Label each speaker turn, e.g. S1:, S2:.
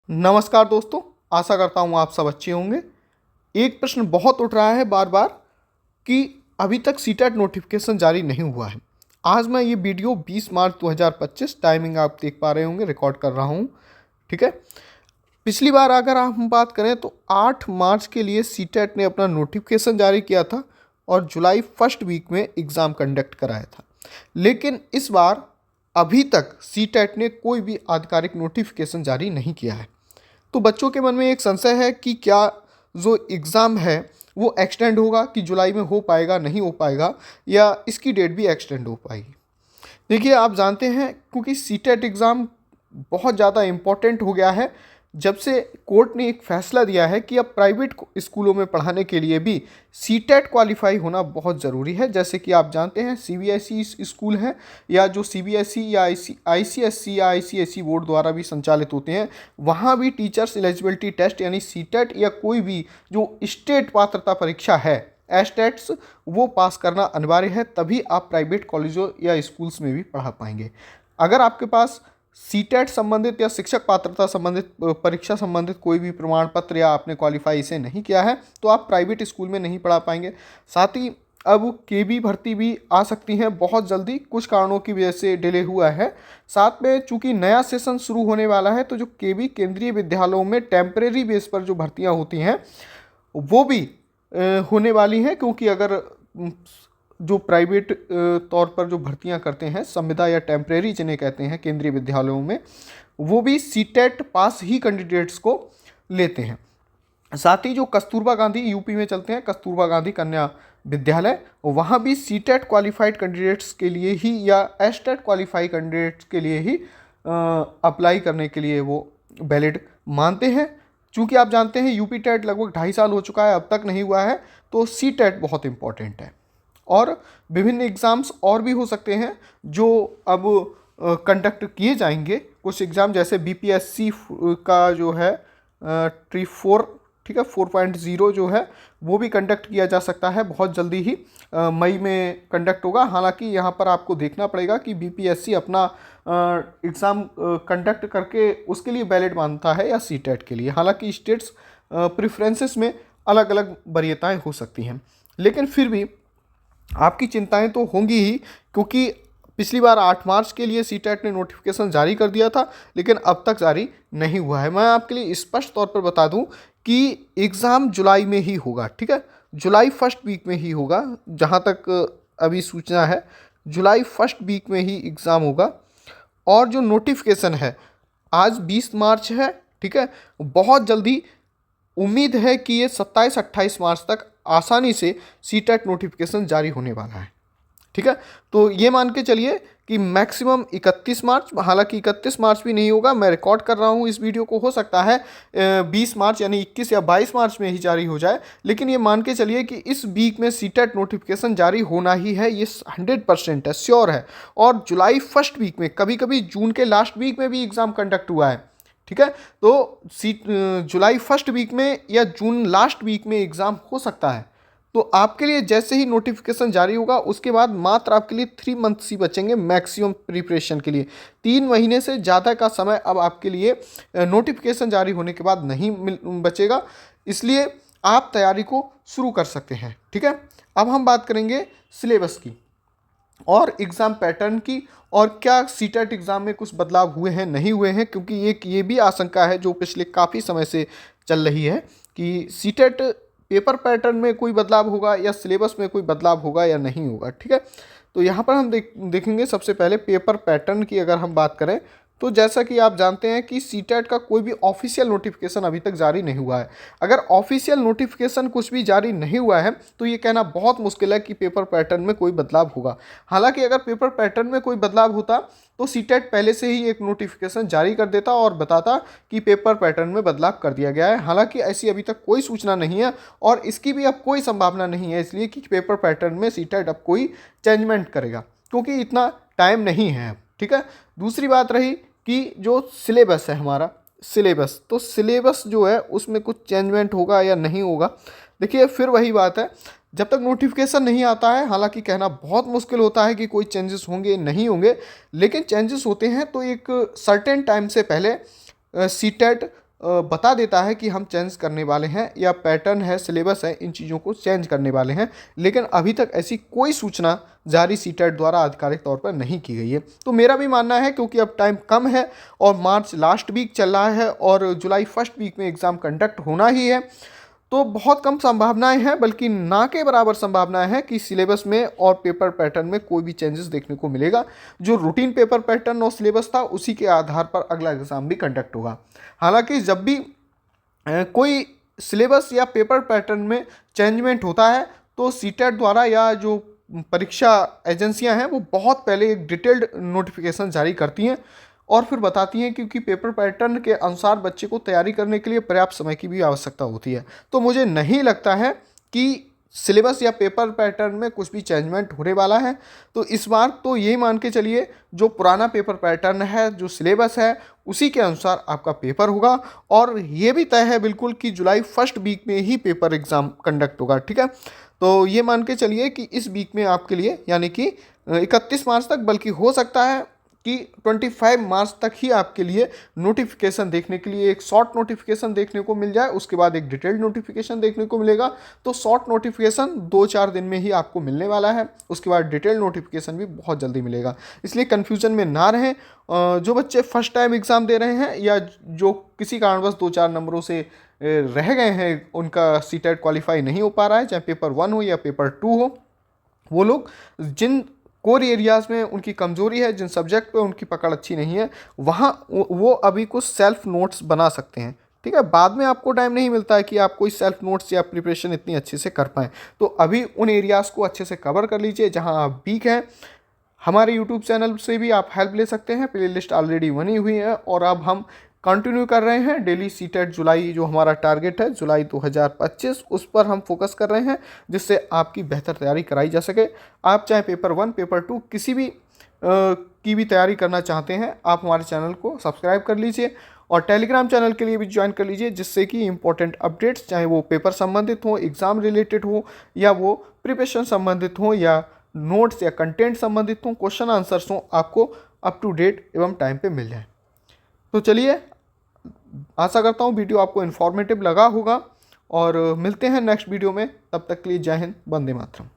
S1: नमस्कार दोस्तों, आशा करता हूँ आप सब अच्छे होंगे। एक प्रश्न बहुत उठ रहा है बार बार कि अभी तक सीटेट नोटिफिकेशन जारी नहीं हुआ है। आज मैं ये वीडियो 20 मार्च 2025 टाइमिंग आप देख पा रहे होंगे, रिकॉर्ड कर रहा हूँ। ठीक है। पिछली बार अगर हम बात करें तो 8 मार्च के लिए सीटेट ने अपना नोटिफिकेशन जारी किया था और जुलाई फर्स्ट वीक में एग्ज़ाम कंडक्ट कराया था। लेकिन इस बार अभी तक सीटेट ने कोई भी आधिकारिक नोटिफिकेशन जारी नहीं किया है। तो बच्चों के मन में एक संशय है कि क्या जो एग्ज़ाम है वो एक्सटेंड होगा, कि जुलाई में हो पाएगा नहीं हो पाएगा, या इसकी डेट भी एक्सटेंड हो पाएगी। देखिए, आप जानते हैं क्योंकि सीटेट एग्ज़ाम बहुत ज़्यादा इम्पोर्टेंट हो गया है जब से कोर्ट ने एक फ़ैसला दिया है कि अब प्राइवेट स्कूलों में पढ़ाने के लिए भी सीटेट क्वालिफाई होना बहुत ज़रूरी है। जैसे कि आप जानते हैं सीबीएसई स्कूल हैं या जो सीबीएसई या आईसीएसई या आईसीएसई बोर्ड द्वारा भी संचालित होते हैं, वहाँ भी टीचर्स एलिजिबिलिटी टेस्ट यानी सीटेट या कोई भी जो स्टेट पात्रता परीक्षा है एस्टेट्स, वो पास करना अनिवार्य है, तभी आप प्राइवेट कॉलेजों या स्कूल्स में भी पढ़ा पाएंगे। अगर आपके पास सीटेट संबंधित या शिक्षक पात्रता संबंधित परीक्षा संबंधित कोई भी प्रमाण पत्र या आपने क्वालिफाई इसे नहीं किया है तो आप प्राइवेट स्कूल में नहीं पढ़ा पाएंगे। साथ ही अब केबी भर्ती भी आ सकती हैं बहुत जल्दी, कुछ कारणों की वजह से डिले हुआ है। साथ में चूंकि नया सेशन शुरू होने वाला है तो जो केबी केंद्रीय विद्यालयों में टेम्परेरी बेस पर जो भर्तियां होती हैं वो भी होने वाली हैं, क्योंकि अगर जो प्राइवेट तौर पर जो भर्तियां करते हैं संविदा या टेम्परेरी जिन्हें कहते हैं केंद्रीय विद्यालयों में, वो भी सीटेट पास ही कैंडिडेट्स को लेते हैं। साथ ही जो कस्तूरबा गांधी यूपी में चलते हैं, कस्तूरबा गांधी कन्या विद्यालय, वहाँ भी सीटेट क्वालिफाइड कैंडिडेट्स के लिए ही या एस्टेट क्वालिफाइड कैंडिडेट्स के लिए ही अप्लाई करने के लिए वो वैलिड मानते हैं। चूँकि आप जानते हैं यूपी टेट लगभग 2.5 साल हो चुका है, अब तक नहीं हुआ है, तो सी टेट बहुत इंपॉर्टेंट है। और विभिन्न एग्ज़ाम्स और भी हो सकते हैं जो अब कंडक्ट किए जाएंगे। कुछ एग्ज़ाम जैसे बीपीएससी का जो है ट्री 4, ठीक है, 4.0 जो है वो भी कंडक्ट किया जा सकता है बहुत जल्दी ही, मई में कंडक्ट होगा। हालांकि यहाँ पर आपको देखना पड़ेगा कि बीपीएससी अपना एग्ज़ाम कंडक्ट करके उसके लिए वैलिड मानता है या सीटेट के लिए। हालांकि स्टेट्स प्रेफरेंसेस में अलग अलग वरीयताएं हो सकती हैं, लेकिन फिर भी आपकी चिंताएं तो होंगी ही, क्योंकि पिछली बार 8 मार्च के लिए सीटेट ने नोटिफिकेशन जारी कर दिया था लेकिन अब तक जारी नहीं हुआ है। मैं आपके लिए स्पष्ट तौर पर बता दूं कि एग्ज़ाम जुलाई में ही होगा। ठीक है, जुलाई फर्स्ट वीक में ही होगा, जहां तक अभी सूचना है जुलाई फर्स्ट वीक में ही एग्ज़ाम होगा। और जो नोटिफिकेशन है, आज 20 मार्च है, ठीक है, बहुत जल्दी उम्मीद है कि ये 27-28 मार्च तक आसानी से सीटेट नोटिफिकेशन जारी होने वाला है। ठीक है, तो ये मान के चलिए कि मैक्सिमम 31 मार्च, हालांकि 31 मार्च भी नहीं होगा, मैं रिकॉर्ड कर रहा हूँ इस वीडियो को, हो सकता है 20 मार्च यानी 21 या 22 मार्च में ही जारी हो जाए, लेकिन ये मान के चलिए कि इस वीक में सीटेट नोटिफिकेशन जारी होना ही है, ये 100% है, श्योर है। और जुलाई फर्स्ट वीक में, कभी कभी जून के लास्ट वीक में भी एग्ज़ाम कंडक्ट हुआ है। ठीक है, तो जुलाई फर्स्ट वीक में या जून लास्ट वीक में एग्ज़ाम हो सकता है। तो आपके लिए जैसे ही नोटिफिकेशन जारी होगा उसके बाद मात्र आपके लिए 3 मंथ्स ही बचेंगे मैक्सिमम प्रिपरेशन के लिए। 3 महीने से ज़्यादा का समय अब आपके लिए नोटिफिकेशन जारी होने के बाद नहीं बचेगा, इसलिए आप तैयारी को शुरू कर सकते हैं। ठीक है, अब हम बात करेंगे सिलेबस की और एग्ज़ाम पैटर्न की, और क्या सीटेट एग्ज़ाम में कुछ बदलाव हुए हैं नहीं हुए हैं, क्योंकि एक ये भी आशंका है जो पिछले काफ़ी समय से चल रही है कि सीटेट पेपर पैटर्न में कोई बदलाव होगा या सिलेबस में कोई बदलाव होगा या नहीं होगा। ठीक है, तो यहाँ पर हम देखेंगे सबसे पहले पेपर पैटर्न की अगर हम बात करें तो जैसा कि आप जानते हैं कि सीटेट का कोई भी ऑफिशियल नोटिफिकेशन अभी तक जारी नहीं हुआ है। अगर ऑफिशियल नोटिफिकेशन कुछ भी जारी नहीं हुआ है तो ये कहना बहुत मुश्किल है कि पेपर पैटर्न में कोई बदलाव होगा। हालांकि अगर पेपर पैटर्न में कोई बदलाव होता तो सीटेट पहले से ही एक नोटिफिकेशन जारी कर देता और बताता कि पेपर पैटर्न में बदलाव कर दिया गया है। हालांकि ऐसी अभी तक कोई सूचना नहीं है और इसकी भी अब कोई संभावना नहीं है, इसलिए कि पेपर पैटर्न में सीटेट अब कोई चेंजमेंट करेगा, क्योंकि इतना टाइम नहीं है। ठीक है, दूसरी बात रही कि जो सिलेबस है हमारा, सिलेबस, तो सिलेबस जो है उसमें कुछ चेंजमेंट होगा या नहीं होगा। देखिए, फिर वही बात है, जब तक नोटिफिकेशन नहीं आता है, हालांकि कहना बहुत मुश्किल होता है कि कोई चेंजेस होंगे नहीं होंगे, लेकिन चेंजेस होते हैं तो एक सर्टेन टाइम से पहले सीटेट बता देता है कि हम चेंज करने वाले हैं या पैटर्न है, सिलेबस है, इन चीज़ों को चेंज करने वाले हैं। लेकिन अभी तक ऐसी कोई सूचना जारी सीटेट द्वारा आधिकारिक तौर पर नहीं की गई है। तो मेरा भी मानना है, क्योंकि अब टाइम कम है और मार्च लास्ट वीक चल रहा है और जुलाई फर्स्ट वीक में एग्ज़ाम कंडक्ट होना ही है, तो बहुत कम संभावनाएं हैं, बल्कि ना के बराबर संभावनाएं हैं कि सिलेबस में और पेपर पैटर्न में कोई भी चेंजेस देखने को मिलेगा। जो रूटीन पेपर पैटर्न और सिलेबस था उसी के आधार पर अगला एग्ज़ाम भी कंडक्ट होगा। हालांकि जब भी कोई सिलेबस या पेपर पैटर्न में चेंजमेंट होता है तो सीटेट द्वारा या जो परीक्षा एजेंसियां हैं वो बहुत पहले एक डिटेल्ड नोटिफिकेशन जारी करती हैं और फिर बताती हैं, क्योंकि पेपर पैटर्न के अनुसार बच्चे को तैयारी करने के लिए पर्याप्त समय की भी आवश्यकता होती है। तो मुझे नहीं लगता है कि सिलेबस या पेपर पैटर्न में कुछ भी चेंजमेंट होने वाला है। तो इस बार तो यही मान के चलिए, जो पुराना पेपर पैटर्न है, जो सिलेबस है, उसी के अनुसार आपका पेपर होगा। और ये भी तय है बिल्कुल कि जुलाई फर्स्ट वीक में ही पेपर एग्ज़ाम कंडक्ट होगा। ठीक है, तो ये मान के चलिए कि इस वीक में आपके लिए, यानी कि 31 मार्च तक, बल्कि हो सकता है कि 25 मार्च तक ही आपके लिए नोटिफिकेशन देखने के लिए एक शॉर्ट नोटिफिकेशन देखने को मिल जाए, उसके बाद एक डिटेल्ड नोटिफिकेशन देखने को मिलेगा। तो शॉर्ट नोटिफिकेशन 2-4 दिन में ही आपको मिलने वाला है, उसके बाद डिटेल्ड नोटिफिकेशन भी बहुत जल्दी मिलेगा। इसलिए कन्फ्यूजन में ना रहें। जो बच्चे फर्स्ट टाइम एग्ज़ाम दे रहे हैं या जो किसी कारणवश 2-4 नंबरों से रह गए हैं, उनका सीटेट क्वालिफाई नहीं हो पा रहा है, चाहे पेपर 1 हो या पेपर 2 हो, वो लोग जिन कोर एरियाज़ में उनकी कमजोरी है, जिन सब्जेक्ट पे उनकी पकड़ अच्छी नहीं है, वहाँ वो अभी कुछ सेल्फ नोट्स बना सकते हैं। ठीक है, बाद में आपको टाइम नहीं मिलता है कि आप कोई सेल्फ नोट्स या प्रिपरेशन इतनी अच्छे से कर पाएँ। तो अभी उन एरियाज़ को अच्छे से कवर कर लीजिए जहाँ आप वीक हैं। हमारे यूट्यूब चैनल से भी आप हेल्प ले सकते हैं, प्ले लिस्ट ऑलरेडी बनी हुई है और अब हम कंटिन्यू कर रहे हैं डेली सीटेट जुलाई, जो हमारा टारगेट है जुलाई 2025, उस पर हम फोकस कर रहे हैं, जिससे आपकी बेहतर तैयारी कराई जा सके। आप चाहे पेपर 1, पेपर 2 किसी भी की भी तैयारी करना चाहते हैं, आप हमारे चैनल को सब्सक्राइब कर लीजिए और टेलीग्राम चैनल के लिए भी ज्वाइन कर लीजिए, जिससे कि इंपॉर्टेंट अपडेट्स, चाहे वो पेपर संबंधित हो, एग्ज़ाम रिलेटेड हो, या वो प्रिपरेशन संबंधित हो, या नोट्स या कंटेंट संबंधित हो, क्वेश्चन आंसर्स हो, आपको अप टू डेट एवं टाइम पे मिल जाए। तो चलिए, आशा करता हूँ वीडियो आपको इन्फॉर्मेटिव लगा होगा और मिलते हैं नेक्स्ट वीडियो में। तब तक के लिए जय हिंद, वंदे मातरम।